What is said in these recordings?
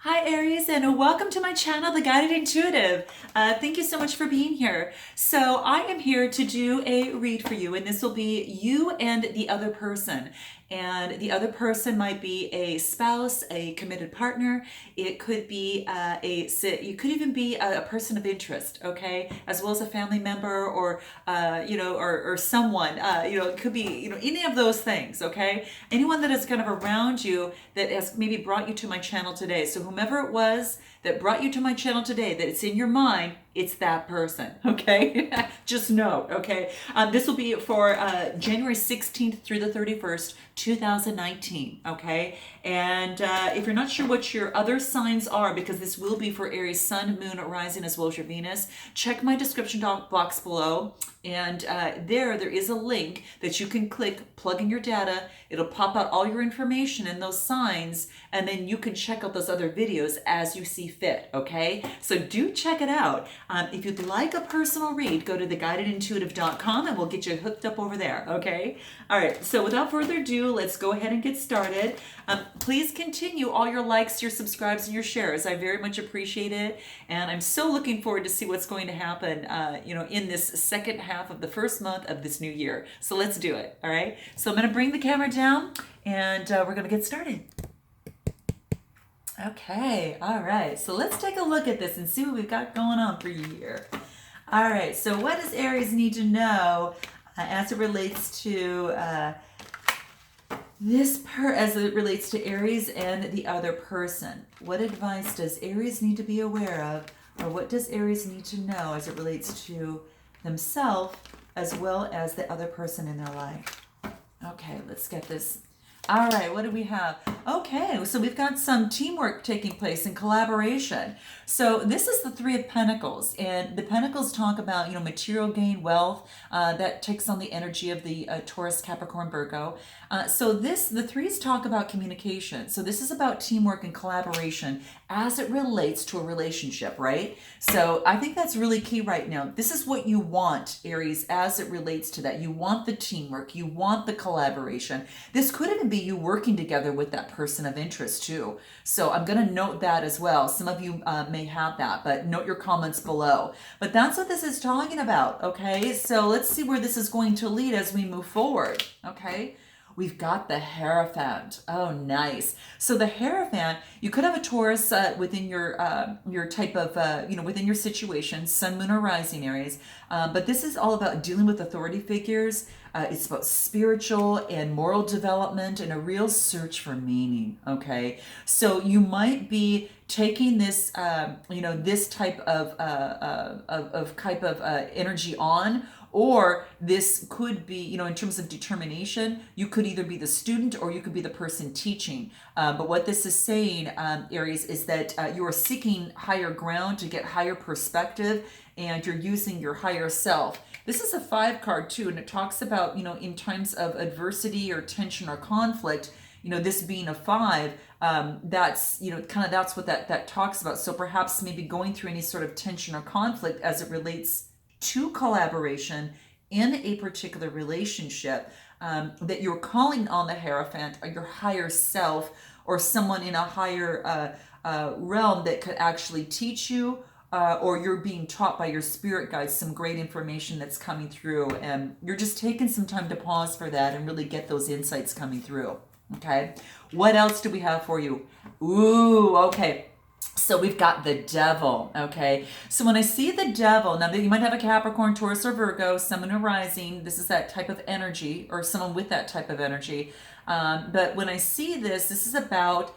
Hi Aries, and welcome to my channel, The Guided Intuitive. Thank you so much for being here. So I am here to do a read for you, and this will be you and the other person. And the other person might be a spouse, a committed partner. It could be you could even be a person of interest, okay, as well as a family member or or someone. It could be any of those things, okay. Anyone that is kind of around you that has maybe brought you to my channel today. So whomever it was that brought you to my channel today, that it's in your mind, it's that person, okay? Just note, okay? This will be for January 16th through the 31st, 2019, okay? And if you're not sure what your other signs are, because this will be for Aries Sun, Moon, Rising, as well as your Venus, check my description box below. And there is a link that you can click, plug in your data. It'll pop out all your information and those signs, and then you can check out those other videos as you see fit, okay? So do check it out. If you'd like a personal read, go to theguidedintuitive.com and we'll get you hooked up over there, okay? All right, so without further ado, let's go ahead and get started. Please continue all your likes, your subscribes, and your shares. I very much appreciate it, and I'm so looking forward to see what's going to happen, in this second half of the first month of this new year. So let's do it, all right? So I'm going to bring the camera down, and we're going to get started. Okay, all right. So let's take a look at this and see what we've got going on for you here. All right, so what does Aries need to know as it relates to as it relates to Aries and the other person? What advice does Aries need to be aware of, or what does Aries need to know as it relates to themselves as well as the other person in their life? Okay, let's get this. All right, what do we have? Okay, so we've got some teamwork taking place and collaboration. So this is the Three of Pentacles, and the Pentacles talk about, material gain, wealth, that takes on the energy of the Taurus, Capricorn, Virgo. The threes talk about communication. So this is about teamwork and collaboration as it relates to a relationship, right? So I think that's really key right now. This is what you want, Aries, as it relates to that. You want the teamwork, you want the collaboration. This could even be you working together with that person of interest too. So I'm going to note that as well. Some of you may have that, but note your comments below. But that's what this is talking about, okay? So let's see where this is going to lead as we move forward, okay? We've got the Hierophant. Oh, nice. So the Hierophant, you could have a Taurus within your type of, within your situation, Sun, Moon, or Rising Aries. But this is all about dealing with authority figures. It's about spiritual and moral development and a real search for meaning, okay? So you might be taking this, this type of energy on, or this could be, in terms of determination, you could either be the student or you could be the person teaching. But what this is saying, Aries, is that you are seeking higher ground to get higher perspective, and you're using your higher self. This is a 5 card too, and it talks about, in times of adversity or tension or conflict, this being a 5, that's, that's what that talks about. So perhaps maybe going through any sort of tension or conflict as it relates to collaboration in a particular relationship, that you're calling on the Hierophant or your higher self or someone in a higher realm that could actually teach you, or you're being taught by your spirit guides some great information that's coming through, and you're just taking some time to pause for that and really get those insights coming through, okay? What else do we have for you? Ooh, okay. So we've got the Devil, okay? So when I see the Devil, now you might have a Capricorn, Taurus, or Virgo, someone arising. This is that type of energy, or someone with that type of energy. But when I see this is about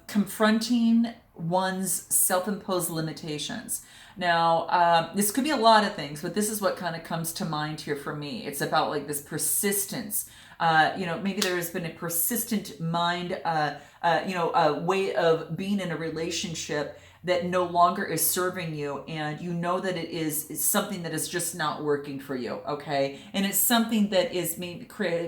confronting one's self-imposed limitations. Now, this could be a lot of things, but this is what kind of comes to mind here for me. It's about like this persistence. Maybe there has been a persistent mind, a way of being in a relationship that no longer is serving you, and you know that it's something that is just not working for you, okay? And it's something that is maybe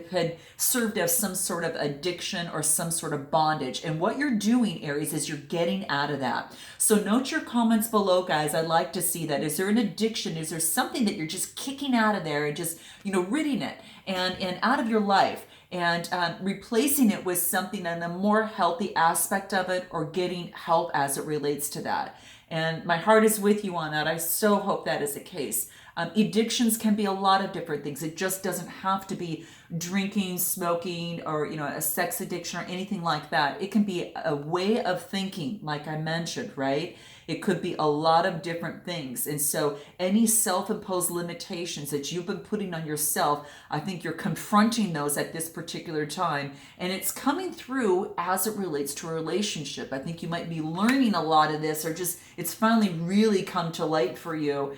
had served as some sort of addiction or some sort of bondage. And what you're doing, Aries, is you're getting out of that. So note your comments below, guys. I'd like to see that. Is there an addiction? Is there something that you're just kicking out of there and just, ridding it and out of your life? and replacing it with something in a more healthy aspect of it, or getting help as it relates to that. And my heart is with you on that. I so hope that is the case. Addictions can be a lot of different things. It just doesn't have to be drinking, smoking, or a sex addiction or anything like that. It can be a way of thinking, like I mentioned, right? It could be a lot of different things. And so any self-imposed limitations that you've been putting on yourself, I think you're confronting those at this particular time. And it's coming through as it relates to a relationship. I think you might be learning a lot of this, or just it's finally really come to light for you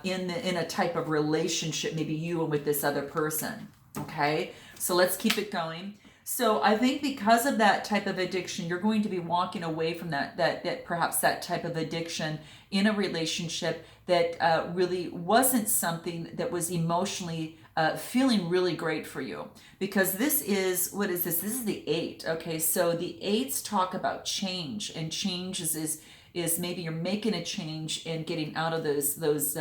in a type of relationship, maybe you and with this other person. Okay, so let's keep it going. So I think because of that type of addiction, you're going to be walking away from that perhaps that type of addiction in a relationship that really wasn't something that was emotionally feeling really great for you. Because this is, what is this? This is the 8. Okay, so the 8s talk about change, and change is maybe you're making a change and getting out of those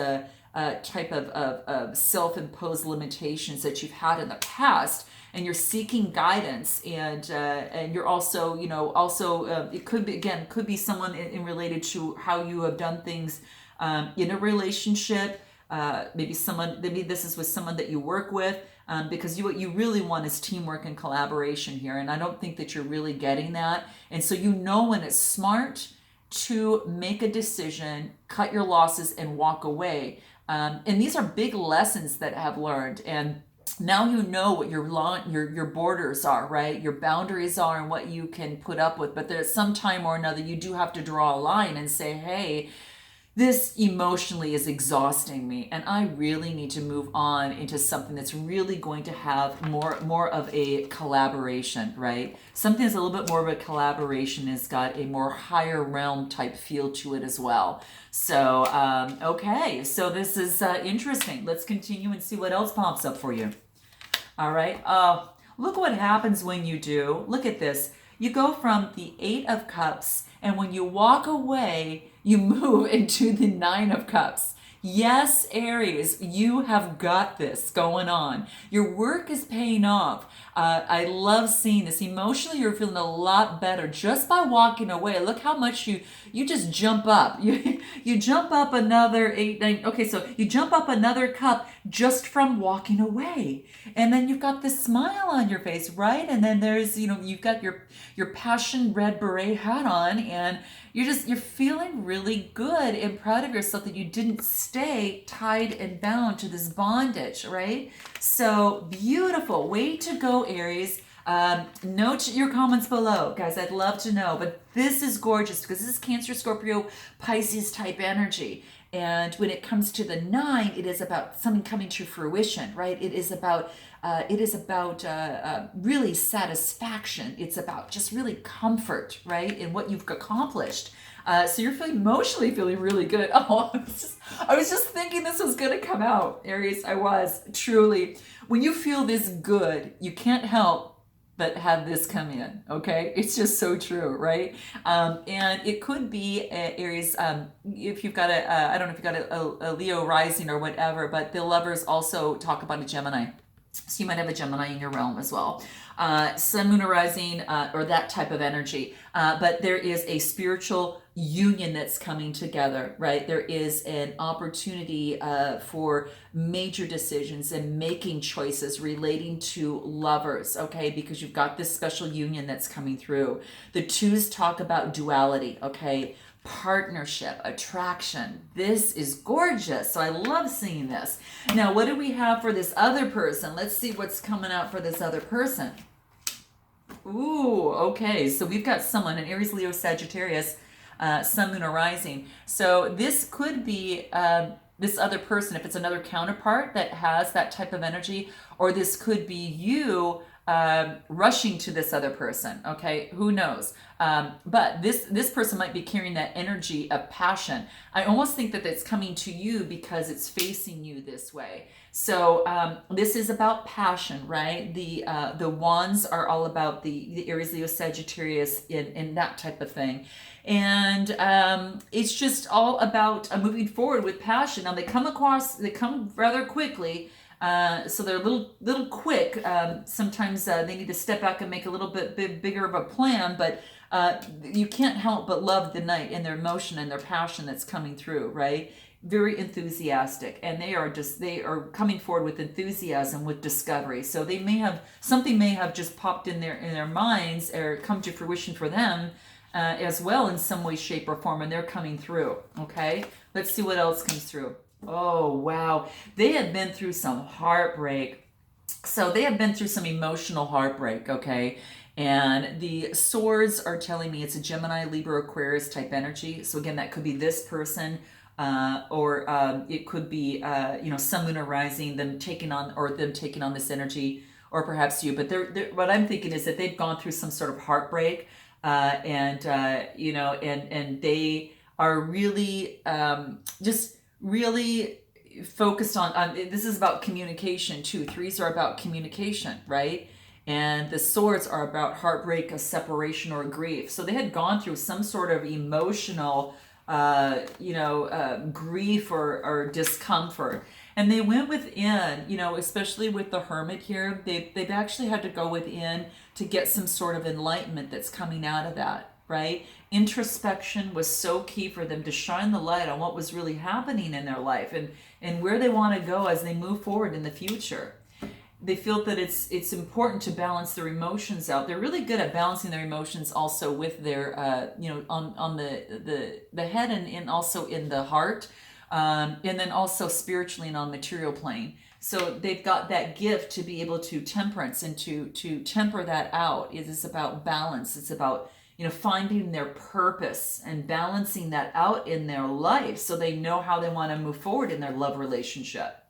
type of self-imposed limitations that you've had in the past, and you're seeking guidance, and you're also it could be someone related to how you have done things in a relationship. Maybe this is with someone that you work with, because what you really want is teamwork and collaboration here, and I don't think that you're really getting that. And so when it's smart to make a decision, cut your losses, and walk away. And these are big lessons that I have learned. And now you know what your borders are, right? Your boundaries are, and what you can put up with. But there's some time or another you do have to draw a line and say, hey, this emotionally is exhausting me, and I really need to move on into something that's really going to have more of a collaboration, right? Something that's a little bit more of a collaboration has got a more higher realm type feel to it as well. So, okay, so this is interesting. Let's continue and see what else pops up for you. All right, look what happens when you do. Look at this. You go from the 8 of Cups, and when you walk away, you move into the 9 of Cups. Yes, Aries, you have got this going on. Your work is paying off. I love seeing this. Emotionally, you're feeling a lot better just by walking away. Look how much you just jump up. You jump up another 8, 9. Okay, so you jump up another cup just from walking away. And then you've got this smile on your face, right? And then there's, you've got your passion red beret hat on, and you're feeling really good and proud of yourself that you didn't stay tied and bound to this bondage, right? So beautiful. Way to go, Aries. Note your comments below, guys. I'd love to know. But this is gorgeous because this is Cancer, Scorpio, Pisces type energy. And when it comes to the 9, it is about something coming to fruition, right? It is about really satisfaction. It's about just really comfort, right? In what you've accomplished. So you're emotionally feeling really good. Oh, I was just thinking this was going to come out, Aries. I was, truly. When you feel this good, you can't help but have this come in, okay? It's just so true, right? And it could be, Aries, if you've got I don't know if you've got a Leo rising or whatever, but the lovers also talk about a Gemini. So you might have a Gemini in your realm as well. Sun, Moon, or Rising, or that type of energy. But there is a spiritual union that's coming together, right? There is an opportunity for major decisions and making choices relating to lovers, okay? Because you've got this special union that's coming through. The 2s talk about duality, okay? Partnership, attraction. This is gorgeous. So I love seeing this. Now, what do we have for this other person? Let's see what's coming out for this other person. Ooh, okay. So we've got someone, an Aries, Leo, Sagittarius, Sun, Moon, or Rising. So this could be this other person, if it's another counterpart that has that type of energy, or this could be you rushing to this other person, okay? Who knows? But this person might be carrying that energy of passion. I almost think that it's coming to you because it's facing you this way. So this is about passion, right? The wands are all about the Aries, Leo, Sagittarius, in that type of thing. And it's just all about moving forward with passion. Now they come rather quickly. So they're a little quick. Sometimes they need to step back and make a little bit bigger of a plan, but you can't help but love the night and their emotion and their passion that's coming through, right? Very enthusiastic, and they are coming forward with enthusiasm, with discovery. So they may have something may have just popped in their minds or come to fruition for them as well in some way, shape, or form, and they're coming through. Okay, let's see what else comes through. Oh wow, they have been through some heartbreak. So they have been through some emotional heartbreak. Okay. And the swords are telling me it's a Gemini, Libra, Aquarius type energy. So again, that could be this person, or it could be sun, moon, or rising, them taking on this energy, or perhaps you. But what I'm thinking is that they've gone through some sort of heartbreak, and they are really just really focused on. This is about communication too. Threes are about communication, right? And the swords are about heartbreak, a separation, or grief. So they had gone through some sort of emotional, grief or discomfort. And they went within, especially with the Hermit here, they've actually had to go within to get some sort of enlightenment that's coming out of that, right? Introspection was so key for them to shine the light on what was really happening in their life and where they want to go as they move forward in the future. They feel that it's important to balance their emotions out. They're really good at balancing their emotions also with their on the head and also in the heart, and then also spiritually and on material plane. So they've got that gift to be able to temperance and to temper that out. It is about balance. It's about finding their purpose and balancing that out in their life so they know how they want to move forward in their love relationship.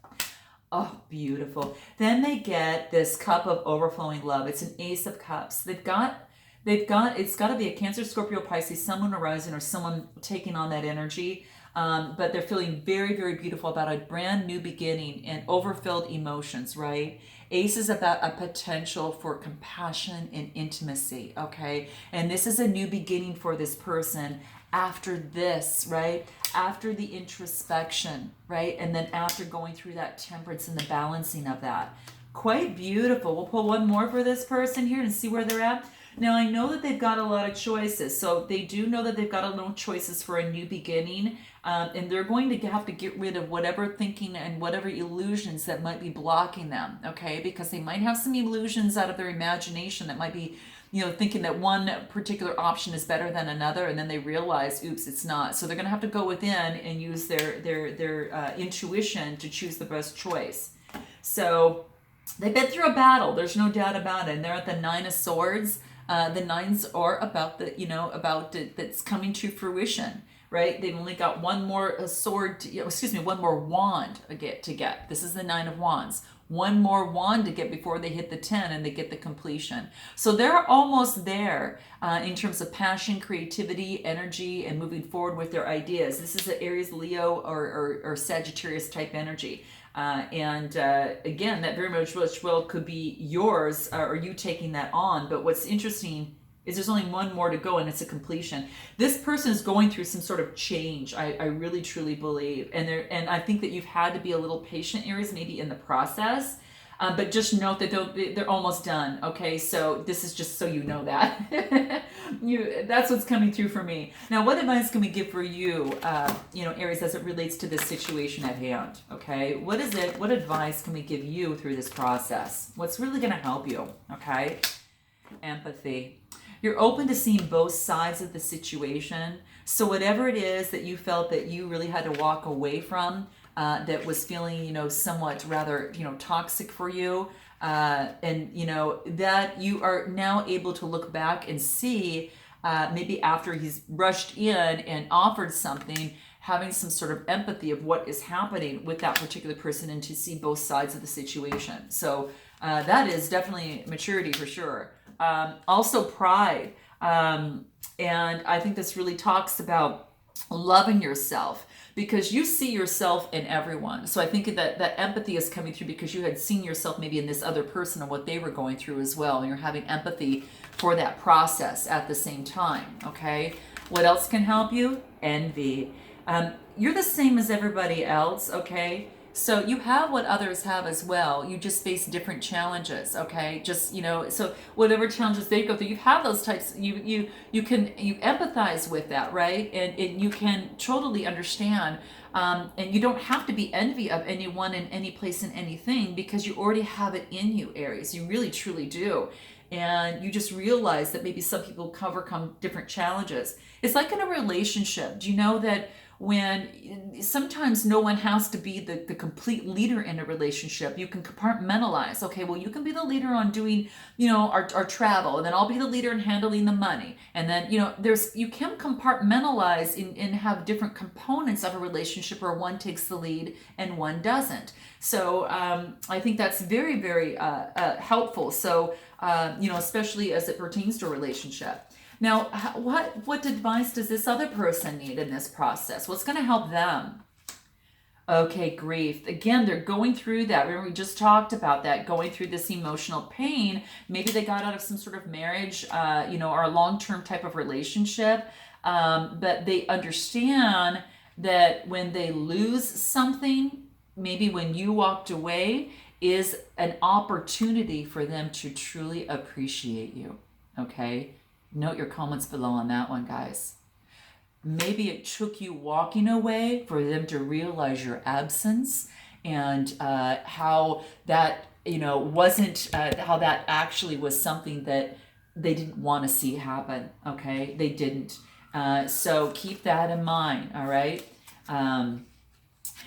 Oh, beautiful. Then they get this cup of overflowing love. It's an Ace of Cups. It's got to be a Cancer, Scorpio, Pisces, someone arising or someone taking on that energy. But they're feeling very, very beautiful about a brand new beginning and overfilled emotions, right? Ace is about a potential for compassion and intimacy, okay? And this is a new beginning for this person after this, right? After the introspection, right? And then after going through that temperance and the balancing of that. Quite beautiful. We'll pull one more for this person here and see where they're at. Now, I know that they've got a lot of choices. So they do know that they've got a lot of choices for a new beginning. And they're going to have to get rid of whatever thinking and whatever illusions that might be blocking them, okay? Because they might have some illusions out of their imagination that might be, thinking that one particular option is better than another, and then they realize, oops, it's not. So they're going to have to go within and use their intuition to choose the best choice. So they've been through a battle. There's no doubt about it. And they're at the Nine of Swords. The nines are about that's coming to fruition, right? They've only got one more one more wand to get. This is the Nine of Wands. One more wand to get before they hit the 10 and they get the completion. So they're almost there in terms of passion, creativity, energy, and moving forward with their ideas. This is an Aries, Leo, or Sagittarius type energy. Again, that very much well could be yours or you taking that on. But what's interesting is there's only one more to go and it's a completion. This person is going through some sort of change. I really truly believe, and I think that you've had to be a little patient, Aries, maybe in the process. But just note that they're almost done. Okay, so this is just so you know that. That's what's coming through for me. Now, what advice can we give for you, Aries, as it relates to this situation at hand? Okay, what is it? What advice can we give you through this process? What's really going to help you? Okay, empathy. You're open to seeing both sides of the situation. So whatever it is that you felt that you really had to walk away from, that was feeling, somewhat rather, toxic for you, and that you are now able to look back and see, maybe after he's rushed in and offered something, having some sort of empathy of what is happening with that particular person and to see both sides of the situation. So that is definitely maturity for sure. Also pride. And I think this really talks about loving yourself, because you see yourself in everyone. So I think that empathy is coming through because you had seen yourself maybe in this other person and what they were going through as well. And you're having empathy for that process at the same time, okay? What else can help you? Envy. You're the same as everybody else, okay? So you have what others have as well. You just face different challenges, okay? Just, so whatever challenges they go through, you have those types. You empathize with that, right? And you can totally understand. And you don't have to be envy of anyone in any place in anything, because you already have it in you, Aries. You really truly do. And you just realize that maybe some people overcome different challenges. It's like in a relationship. Do you know that when sometimes no one has to be the complete leader in a relationship? You can compartmentalize. Okay, well, you can be the leader on doing, our travel, and then I'll be the leader in handling the money. And then, you can compartmentalize and have different components of a relationship where one takes the lead and one doesn't. So I think that's very, very helpful. So, especially as it pertains to a relationship. Now, what advice does this other person need in this process? What's going to help them? Okay, grief. Again, they're going through that. Remember, we just talked about that, going through this emotional pain. Maybe they got out of some sort of marriage, or a long-term type of relationship. But they understand that when they lose something, maybe when you walked away, is an opportunity for them to truly appreciate you. Okay? Note your comments below on that one, guys. Maybe it took you walking away for them to realize your absence, and how that, wasn't, how that actually was something that they didn't want to see happen, okay? They didn't. So keep that in mind, all right?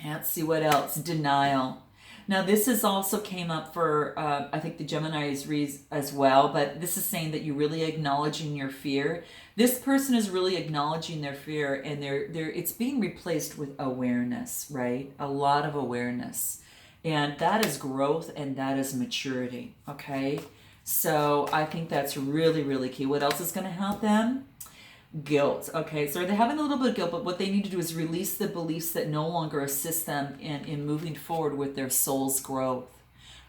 Let's see what else. Denial. Now, this is also came up for, I think, the Geminis as well, but this is saying that you're really acknowledging your fear. This person is really acknowledging their fear, and it's being replaced with awareness, right? A lot of awareness. And that is growth, and that is maturity, okay? So I think that's really, really key. What else is going to help them? Guilt. Okay, so they're having a little bit of guilt, but what they need to do is release the beliefs that no longer assist them in moving forward with their soul's growth.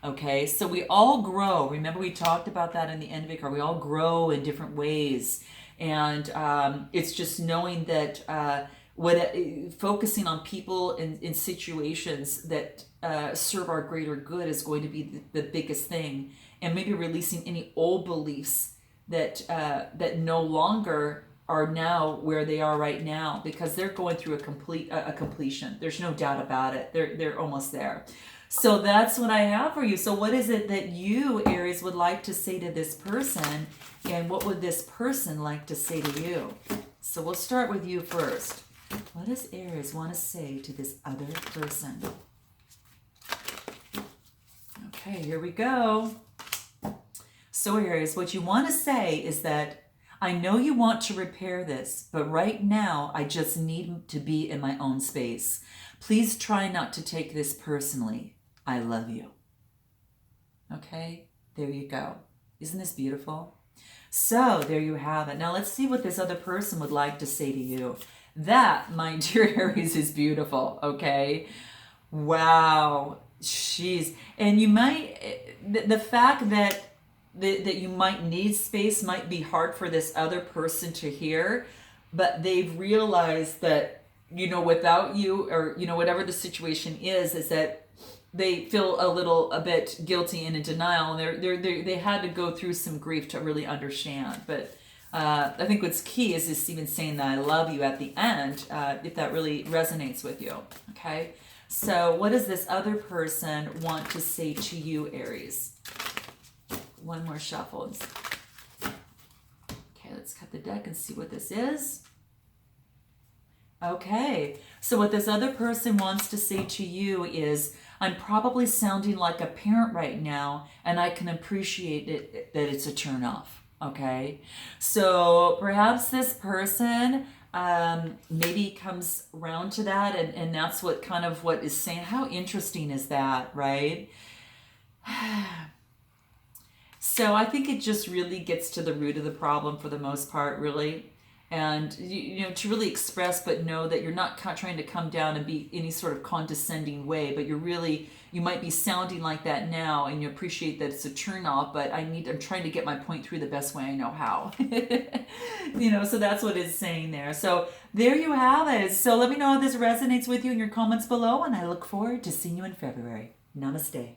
Okay, so we all grow. Remember, we talked about that in the end of it. We all grow in different ways, and it's just knowing that focusing on people in situations that serve our greater good is going to be the biggest thing, and maybe releasing any old beliefs that no longer are now where they are right now, because they're going through a completion. There's no doubt about it. They're almost there. So that's what I have for you. So what is it that you, Aries, would like to say to this person, and what would this person like to say to you? So we'll start with you first. What does Aries want to say to this other person? Okay, here we go. So Aries, what you want to say is that, I know you want to repair this, but right now I just need to be in my own space. Please try not to take this personally. I love you. Okay, there you go. Isn't this beautiful? So there you have it. Now let's see what this other person would like to say to you. That, my dear Aries, is beautiful, okay? Wow. Jeez. And you might, the fact that you might need space might be hard for this other person to hear, but they've realized that, without you, or, whatever the situation is that they feel a bit guilty and in denial, and they had to go through some grief to really understand. But I think what's key is just even saying that I love you at the end, if that really resonates with you. Okay, so what does this other person want to say to you, Aries? One more shuffle. Okay, let's cut the deck and see what this is. Okay, so what this other person wants to say to you is, I'm probably sounding like a parent right now, and I can appreciate it that it's a turn off. Okay, so perhaps this person maybe comes around to that, and that's what is saying. How interesting is that, right? So I think it just really gets to the root of the problem for the most part, really. and you know, to really express, but know that you're not trying to come down and be any sort of condescending way, but you're really, you might be sounding like that now, and you appreciate that it's a turn off, but I'm trying to get my point through the best way I know how. You know, so that's what it's saying there. So there you have it. So let me know how this resonates with you in your comments below, and I look forward to seeing you in February. Namaste.